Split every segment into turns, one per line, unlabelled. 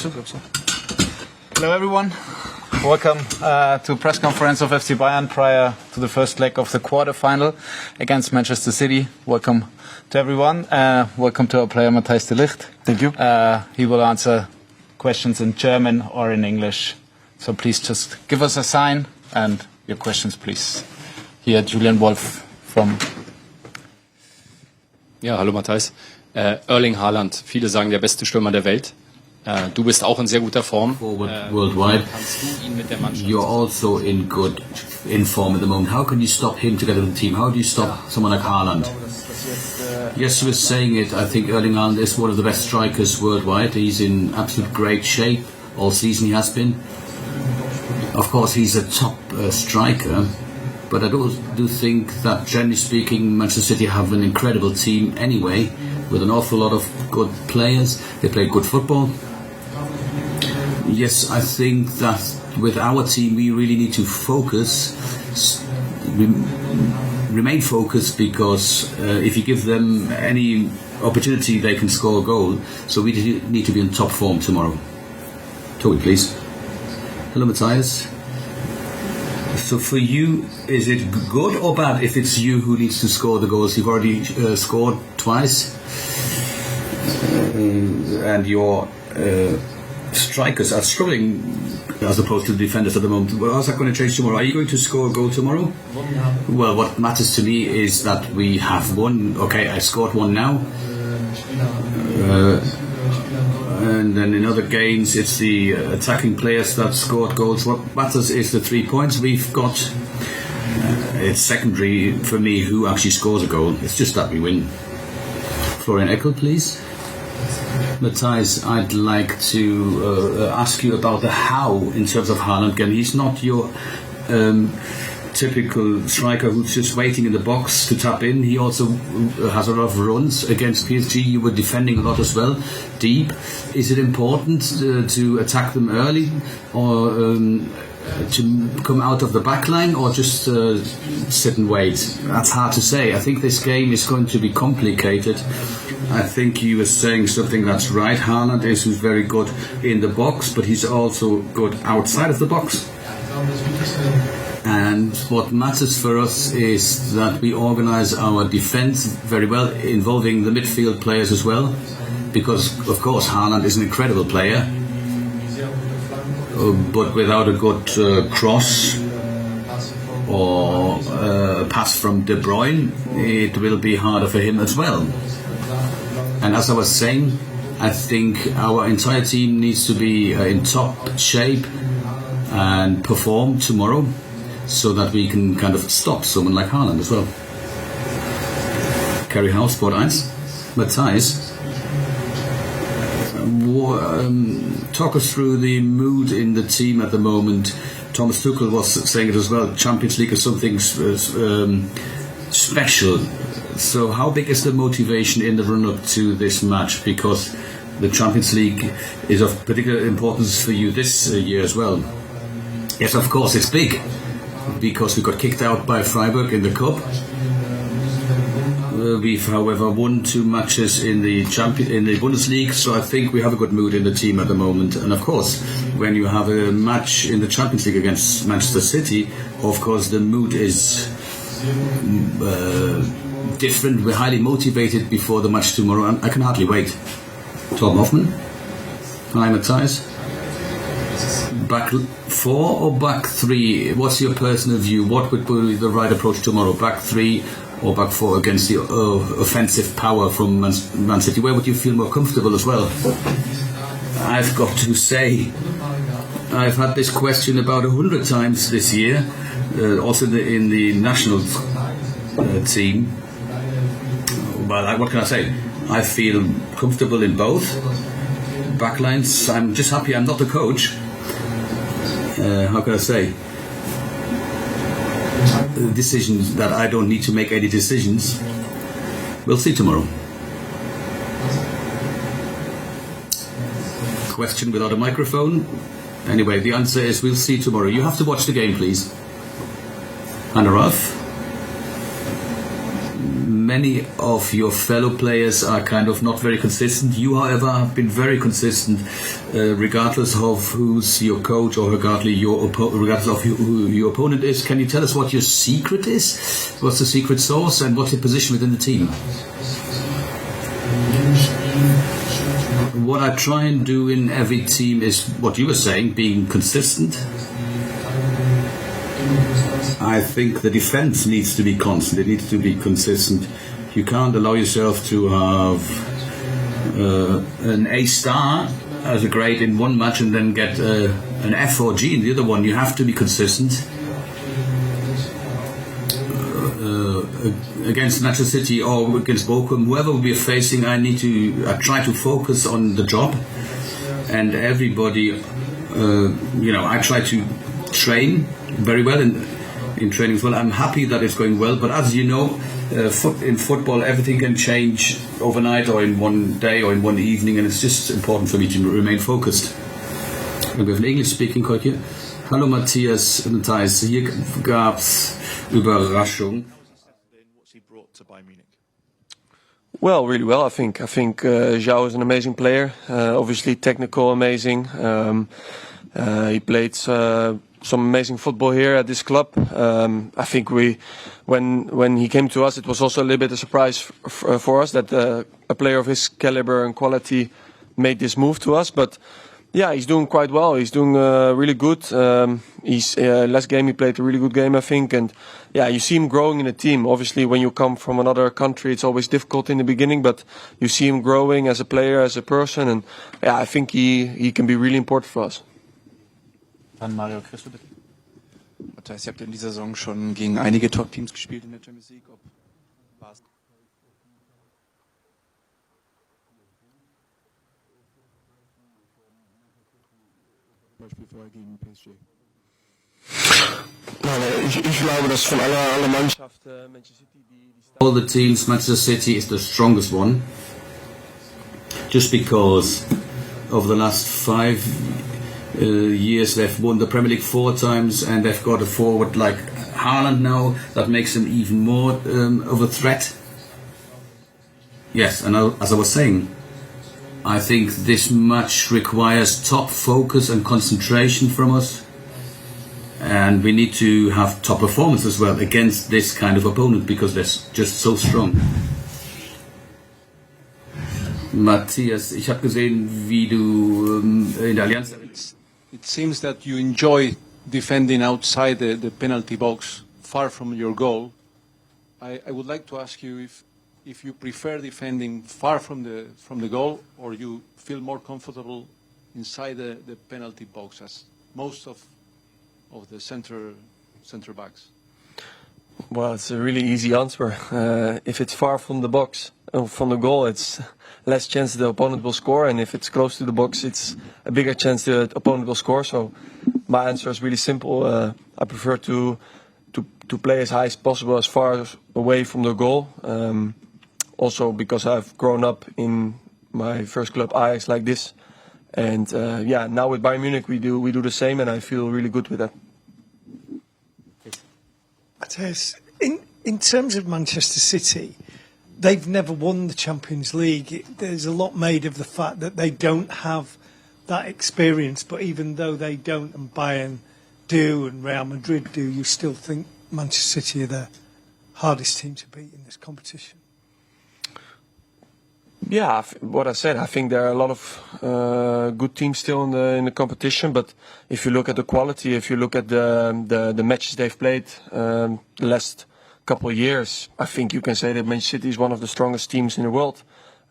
Hello everyone. Welcome to press conference of FC Bayern prior to the first leg of the quarterfinal against Manchester City. Welcome to everyone. Welcome to our player Matthijs de Ligt.
Thank you.
He will answer questions in German or in English. So please just give us a sign and your questions please. Here Julian Wolf from...
Ja, hallo Matthijs. Erling Haaland, viele sagen der beste Stürmer der Welt. Du bist auch in sehr guter Form.
Worldwide, you're also in form at the moment. How can you stop him together with the team? How do you stop someone like Haaland? Yes, you were saying it. I think Erling Haaland is one of the best strikers worldwide. He's in absolute great shape. All season he has been. Of course, he's a top striker. But I do think that, generally speaking, Manchester City have an incredible team anyway, with an awful lot of good players. They play good football. Yes, I think that with our team we really need to focus, remain focused, because if you give them any opportunity they can score a goal. So we need to be in top form tomorrow. Toby, please. Hello, Matthijs. So for you, is it good or bad if it's you who needs to score the goals? You've already scored twice, and your strikers are struggling as opposed to the defenders at the moment. Well, how's that going to change tomorrow? Are you going to score a goal tomorrow? Well, what matters to me is that we have won. Okay, I scored one now. And then in other games it's the attacking players that scored goals. What matters is the 3 points we've got. It's secondary for me who actually scores a goal. It's just that we win. Florian Eckel, please. Matthijs, I'd like to ask you about the how in terms of Haaland. Again, he's not your typical striker who's just waiting in the box to tap in. He also has a lot of runs. Against PSG you were defending a lot as well, deep. Is it important to attack them early, or to come out of the back line, or just sit and wait? That's hard to say. I think this game is going to be complicated. I think you were saying something that's right. Haaland is very good in the box, but he's also good outside of the box. And what matters for us is that we organise our defence very well, involving the midfield players as well, because of course Haaland is an incredible player, but without a good cross or a pass from De Bruyne, it will be harder for him as well. And as I was saying, I think our entire team needs to be in top shape and perform tomorrow, so that we can kind of stop someone like Haaland as well. Kerry House, Sport 1. Matthijs, talk us through the mood in the team at the moment. Thomas Tuchel was saying it as well. Champions League is something special. So how big is the motivation in the run-up to this match? Because the Champions League is of particular importance for you this year as well. Yes, of course, it's big, because we got kicked out by Freiburg in the Cup. We've, however, won 2 matches in the Bundesliga, so I think we have a good mood in the team at the moment. And of course, when you have a match in the Champions League against Manchester City, of course the mood is different. We're highly motivated before the match tomorrow, and I can hardly wait. Tom Hoffman. Hi, Matthijs. Back 4 or back 3? What's your personal view? What would be the right approach tomorrow? Back 3 or back 4 against the offensive power from Man City? Where would you feel more comfortable as well? I've got to say, I've had this question about 100 times this year, also in the national team. Well, what can I say? I feel comfortable in both backlines. I'm just happy I'm not the coach. How can I say? Decisions that I don't need to make any decisions. We'll see tomorrow. Question without a microphone. Anyway, the answer is we'll see tomorrow. You have to watch the game, please. Anna Ruff. many of your fellow players are kind of not very consistent. You, however, have been very consistent, regardless of who's your coach or regardless of who your opponent is. Can you tell us what your secret is? What's the secret sauce and what's your position within the team? What I try and do in every team is what you were saying, being consistent. I think the defense needs to be constant. It needs to be consistent. You can't allow yourself to have an A star as a grade in one match and then get an F or G in the other one. You have to be consistent. Against Manchester City or against Bochum, whoever we're facing, I try to focus on the job, and everybody, I try to train very well in training as well. I'm happy that it's going well, but as you know, in football everything can change overnight or in one day or in one evening, and it's just important for me to remain focused. We have an English speaking coach here. Hallo Matthijs, hier gab's Überraschung.
What's he brought to Bayern Munich?
Well, really well, I think. Joao is an amazing player. Obviously, technical, amazing. He played some amazing football here at this club. I think when he came to us, it was also a little bit a surprise for us that a player of his caliber and quality made this move to us. But yeah, he's doing quite well. He's doing really good. Last game he played a really good game, I think. And yeah, you see him growing in the team. Obviously, when you come from another country, it's always difficult in the beginning. But you see him growing as a player, as a person. And yeah, I think he can be really important for us.
Dann Mario Christo, bitte.
Matthijs, ihr habt in dieser Saison schon gegen einige Top-Teams gespielt in der Champions League. Beispiel vorher gegen PSG.
Ich glaube, dass von aller Mannschaft Manchester City
all the teams, Manchester City is the strongest one. Just because over the last 5 years they've won the Premier League 4 times, and they've got a forward like Haaland now that makes them even more of a threat. Yes, and as I was saying, I think this match requires top focus and concentration from us, and we need to have top performance as well against this kind of opponent because they're just so strong. Matthijs, ich habe gesehen, wie du in der Allianz...
It seems that you enjoy defending outside the penalty box, far from your goal. I would like to ask you if you prefer defending far from the goal, or you feel more comfortable inside the penalty box, as most of the center backs.
Well, it's a really easy answer. If it's far from the box, from the goal, it's less chance the opponent will score, and if it's close to the box, it's a bigger chance the opponent will score. So my answer is really simple. I prefer to play as high as possible, as far away from the goal. Also because I've grown up in my first club Ajax like this, and now with Bayern Munich we do the same, and I feel really good with that.
Matthijs, in terms of Manchester City, they've never won the Champions League. There's a lot made of the fact that they don't have that experience, but even though they don't and Bayern do and Real Madrid do, you still think Manchester City are the hardest team to beat in this competition?
Yeah, what I said, I think there are a lot of good teams still in the competition. But if you look at the quality, if you look at the matches they've played the last couple of years, I think you can say that Manchester City is one of the strongest teams in the world.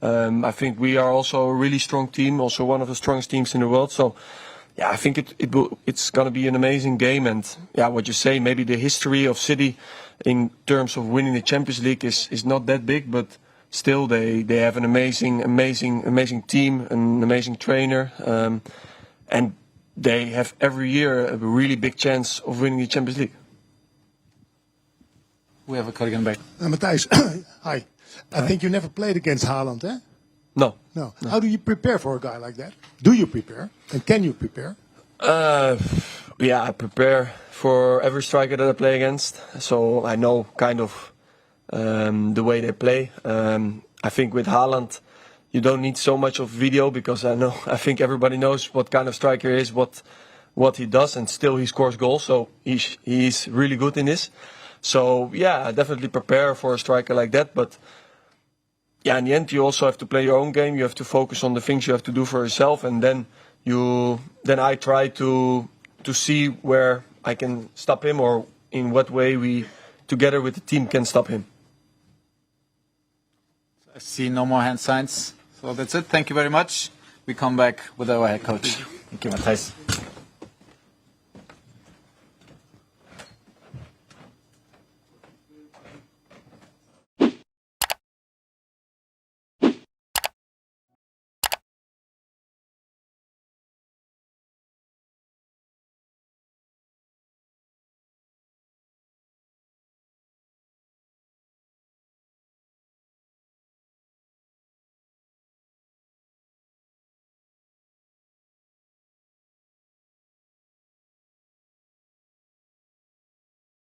I think we are also a really strong team, also one of the strongest teams in the world. So, yeah, I think it's going to be an amazing game. And yeah, what you say, maybe the history of City in terms of winning the Champions League is not that big, but still, they have an amazing team, an amazing trainer, and they have every year a really big chance of winning the Champions League.
We have a colleague in the back.
Matthijs, hi. I think you never played against Haaland, eh?
No.
How do you prepare for a guy like that? Do you prepare? And can you prepare?
Yeah, I prepare for every striker that I play against, so I know kind of the way they play. I think with Haaland, you don't need so much of video because I think everybody knows what kind of striker he is, what he does, and still he scores goals. So he's really good in this. So I definitely prepare for a striker like that. But in the end, you also have to play your own game. You have to focus on the things you have to do for yourself, and then I try to see where I can stop him, or in what way we, together with the team, can stop him.
I see no more hand signs. So that's it. Thank you very much. We come back with our head coach. Thank you, Matthijs.